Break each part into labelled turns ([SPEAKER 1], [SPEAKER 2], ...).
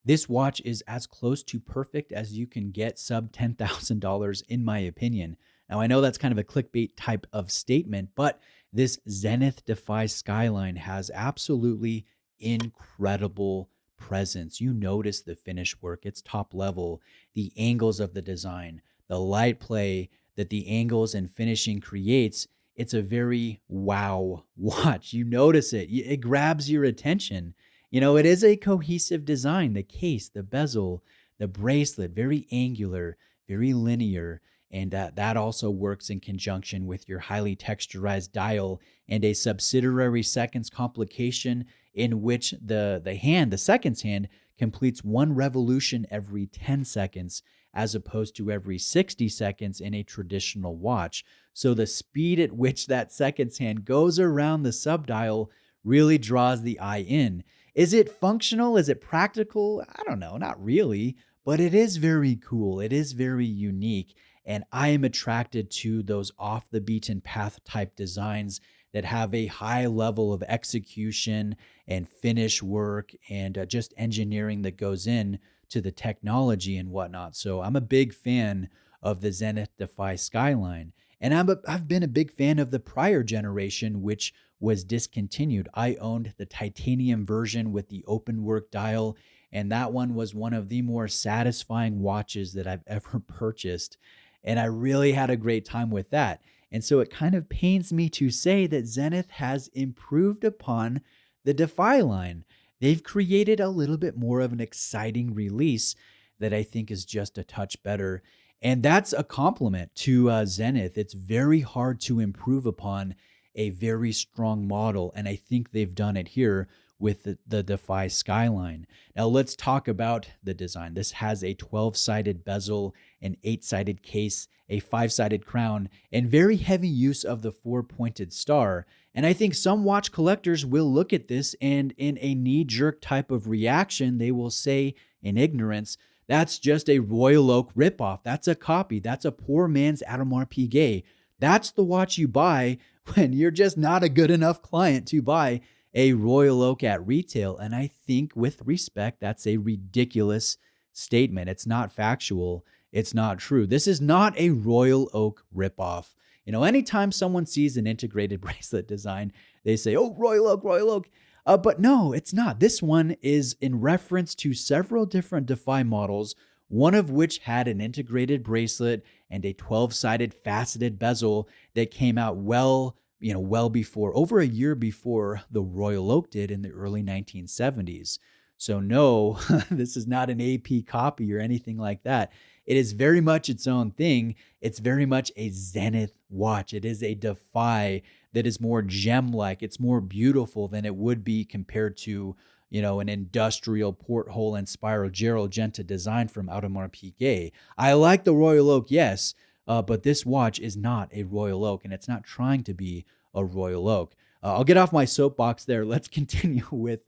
[SPEAKER 1] This watch is as close to perfect as you can get sub $10,000 in my opinion. Now, I know that's kind of a clickbait type of statement, but this Zenith Defy Skyline has absolutely incredible presence. You notice the finish work, it's top level, the angles of the design, the light play that the angles and finishing creates. It's a very wow watch. You notice it, it grabs your attention. It is a cohesive design. The case, the bezel, the bracelet, very angular, very linear. And that also works in conjunction with your highly texturized dial and a subsidiary seconds complication in which the seconds hand, completes one revolution every 10 seconds as opposed to every 60 seconds in a traditional watch. So the speed at which that seconds hand goes around the subdial really draws the eye in. Is it functional? Is it practical? I don't know, not really, but it is very cool. It is very unique. And I am attracted to those off the beaten path type designs that have a high level of execution and finish work and just engineering that goes in to the technology and whatnot. So I'm a big fan of the Zenith Defy Skyline. And I've been a big fan of the prior generation, which was discontinued. I owned the titanium version with the open work dial, and that one was one of the more satisfying watches that I've ever purchased. And I really had a great time with that. And so it kind of pains me to say that Zenith has improved upon the Defy line. They've created a little bit more of an exciting release that I think is just a touch better. And that's a compliment to Zenith. It's very hard to improve upon a very strong model, and I think they've done it here with the Defy Skyline. Now let's talk about the design. This has a 12-sided bezel, an 8-sided case, a 5-sided crown, and very heavy use of the 4-pointed star. And I think some watch collectors will look at this and in a knee-jerk type of reaction, they will say in ignorance, that's just a Royal Oak ripoff. That's a copy. That's a poor man's Audemars Piguet. That's the watch you buy when you're just not a good enough client to buy a Royal Oak at retail. And I think, with respect, that's a ridiculous statement. It's not factual. It's not true. This is not a Royal Oak ripoff. Anytime someone sees an integrated bracelet design, they say, oh, Royal Oak, Royal Oak. But no, it's not. This one is in reference to several different Defy models, one of which had an integrated bracelet and a 12-sided faceted bezel that came out well before, over a year before the Royal Oak did in the early 1970s. So no, this is not an AP copy or anything like that. It is very much its own thing. It's very much a Zenith watch. It is a Defy that is more gem-like. It's more beautiful than it would be compared to, an industrial porthole and spiral Genta design from Audemars Piguet. I like the Royal Oak, yes, but this watch is not a Royal Oak, and it's not trying to be a Royal Oak. I'll get off my soapbox there. Let's continue with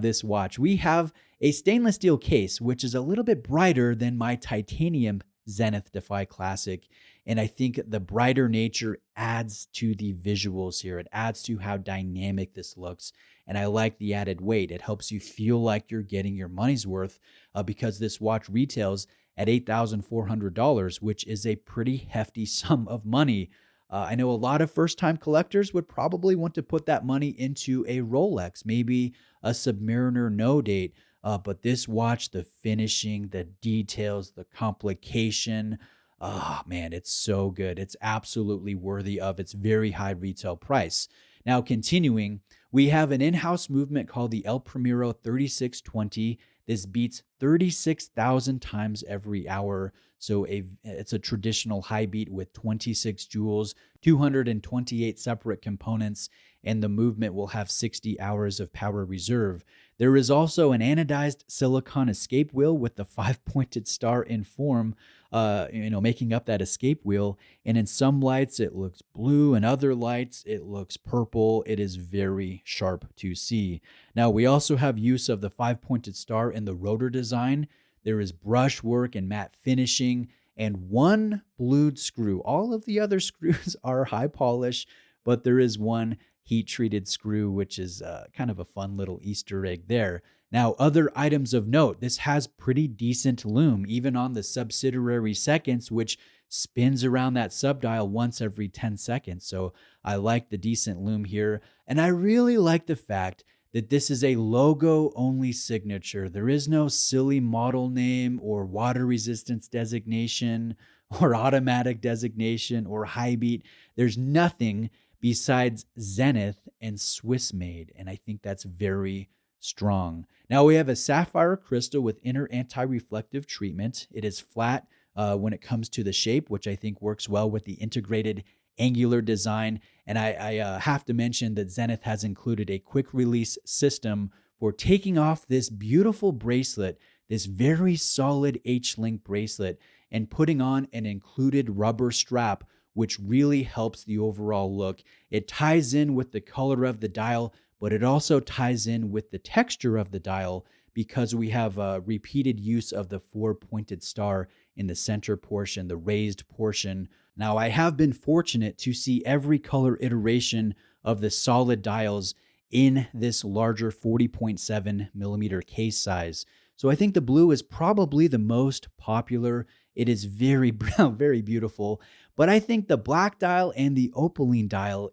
[SPEAKER 1] this watch. We have a stainless steel case, which is a little bit brighter than my titanium Zenith Defy Classic. And I think the brighter nature adds to the visuals here. It adds to how dynamic this looks. And I like the added weight. It helps you feel like you're getting your money's worth because this watch retails at $8,400, which is a pretty hefty sum of money. I know a lot of first-time collectors would probably want to put that money into a Rolex, maybe a Submariner No Date. But this watch, the finishing, the details, the complication, oh man, it's so good. It's absolutely worthy of its very high retail price. Now, continuing, we have an in-house movement called the El Primero 3620. This beats 36,000 times every hour. So it's a traditional high beat with 26 joules, 228 separate components, and the movement will have 60 hours of power reserve. There is also an anodized silicon escape wheel with the 5-pointed star in form, making up that escape wheel. And in some lights, it looks blue. In other lights, it looks purple. It is very sharp to see. Now, we also have use of the 5-pointed star in the rotor design. There is brushwork and matte finishing and one blued screw. All of the other screws are high polish, but there is one heat-treated screw, which is kind of a fun little Easter egg there. Now, other items of note, this has pretty decent loom, even on the subsidiary seconds, which spins around that subdial once every 10 seconds. So I like the decent loom here. And I really like the fact that this is a logo only signature. There is no silly model name or water resistance designation or automatic designation or high beat. There's nothing besides Zenith and Swiss made. And I think that's very strong. Now we have a sapphire crystal with inner anti-reflective treatment. It is flat when it comes to the shape, which I think works well with the integrated angular design. And I have to mention that Zenith has included a quick release system for taking off this beautiful bracelet, this very solid H-link bracelet, and putting on an included rubber strap, which really helps the overall look. It ties in with the color of the dial, but it also ties in with the texture of the dial because we have a repeated use of the 4-pointed star in the center portion, the raised portion. Now, I have been fortunate to see every color iteration of the solid dials in this larger 40.7 millimeter case size. So I think the blue is probably the most popular. It is very, very beautiful. But I think the black dial and the opaline dial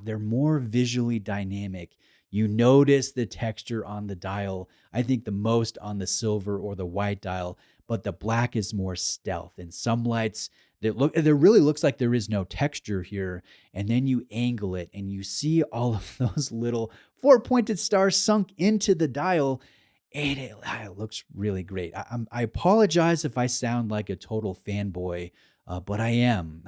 [SPEAKER 1] they're more visually dynamic. You notice the texture on the dial, I think the most on the silver or the white dial, but the black is more stealth. And some lights, there really looks like there is no texture here. And then you angle it and you see all of those little 4-pointed stars sunk into the dial. And it looks really great. I apologize if I sound like a total fanboy, but I am.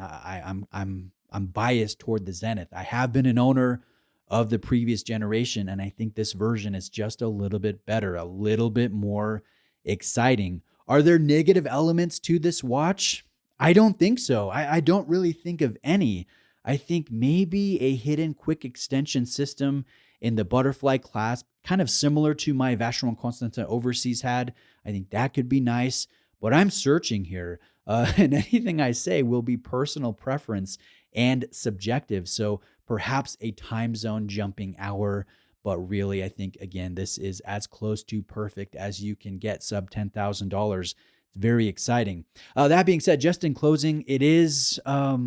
[SPEAKER 1] I'm biased toward the Zenith. I have been an owner of the previous generation, and I think this version is just a little bit better, a little bit more exciting. Are there negative elements to this watch? I don't think so. I don't really think of any. I think maybe a hidden quick extension system in the butterfly clasp, kind of similar to my Vacheron Constantin Overseas had. I think that could be nice, but I'm searching here, and anything I say will be personal preference and subjective. So perhaps a time zone jumping hour, but really, I think, again, this is as close to perfect as you can get, sub $10,000. It's very exciting. That being said, just in closing, it is, I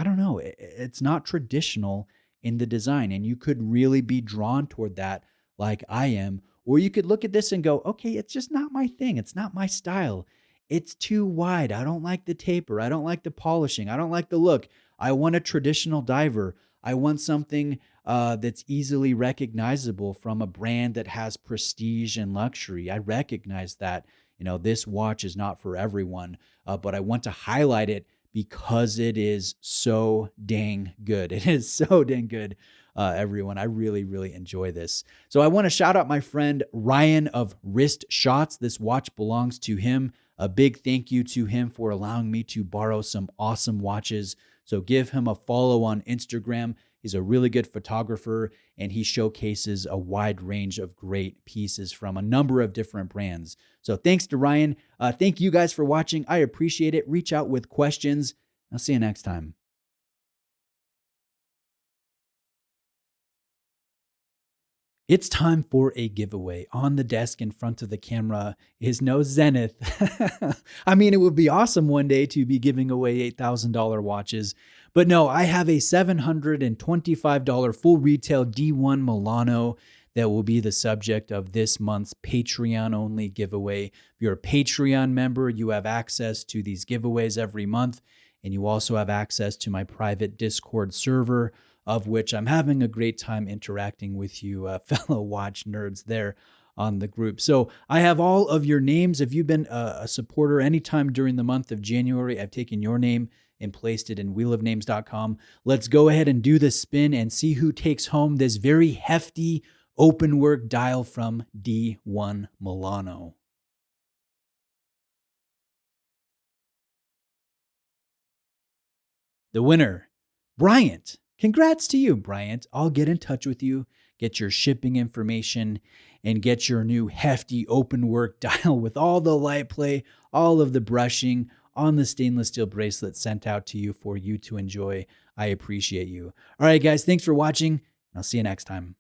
[SPEAKER 1] don't know, it's not traditional in the design, and you could really be drawn toward that like I am, or you could look at this and go, okay, it's just not my thing. It's not my style. It's too wide. I don't like the taper. I don't like the polishing. I don't like the look. I want a traditional diver. I want something that's easily recognizable from a brand that has prestige and luxury. I recognize that, this watch is not for everyone, but I want to highlight it because it is so dang good. It is so dang good, everyone. I really, really enjoy this. So I want to shout out my friend Ryan of Wrist Shots. This watch belongs to him. A big thank you to him for allowing me to borrow some awesome watches. So give him a follow on Instagram. He's a really good photographer, and he showcases a wide range of great pieces from a number of different brands. So thanks to Ryan. Thank you guys for watching. I appreciate it. Reach out with questions. I'll see you next time. It's time for a giveaway. On the desk in front of the camera is no Zenith. I mean, it would be awesome one day to be giving away $8,000 watches. But no, I have a $725 full retail D1 Milano that will be the subject of this month's Patreon-only giveaway. If you're a Patreon member, you have access to these giveaways every month, and you also have access to my private Discord server, of which I'm having a great time interacting with you fellow watch nerds there on the group. So I have all of your names. If you've been a supporter anytime during the month of January, I've taken your name and placed it in wheelofnames.com. Let's go ahead and do the spin and see who takes home this very hefty open work dial from D1 Milano. The winner, Bryant. Congrats to you, Bryant. I'll get in touch with you, get your shipping information, and get your new hefty open work dial with all the light play, all of the brushing on the stainless steel bracelet sent out to you for you to enjoy. I appreciate you. All right, guys, thanks for watching. I'll see you next time.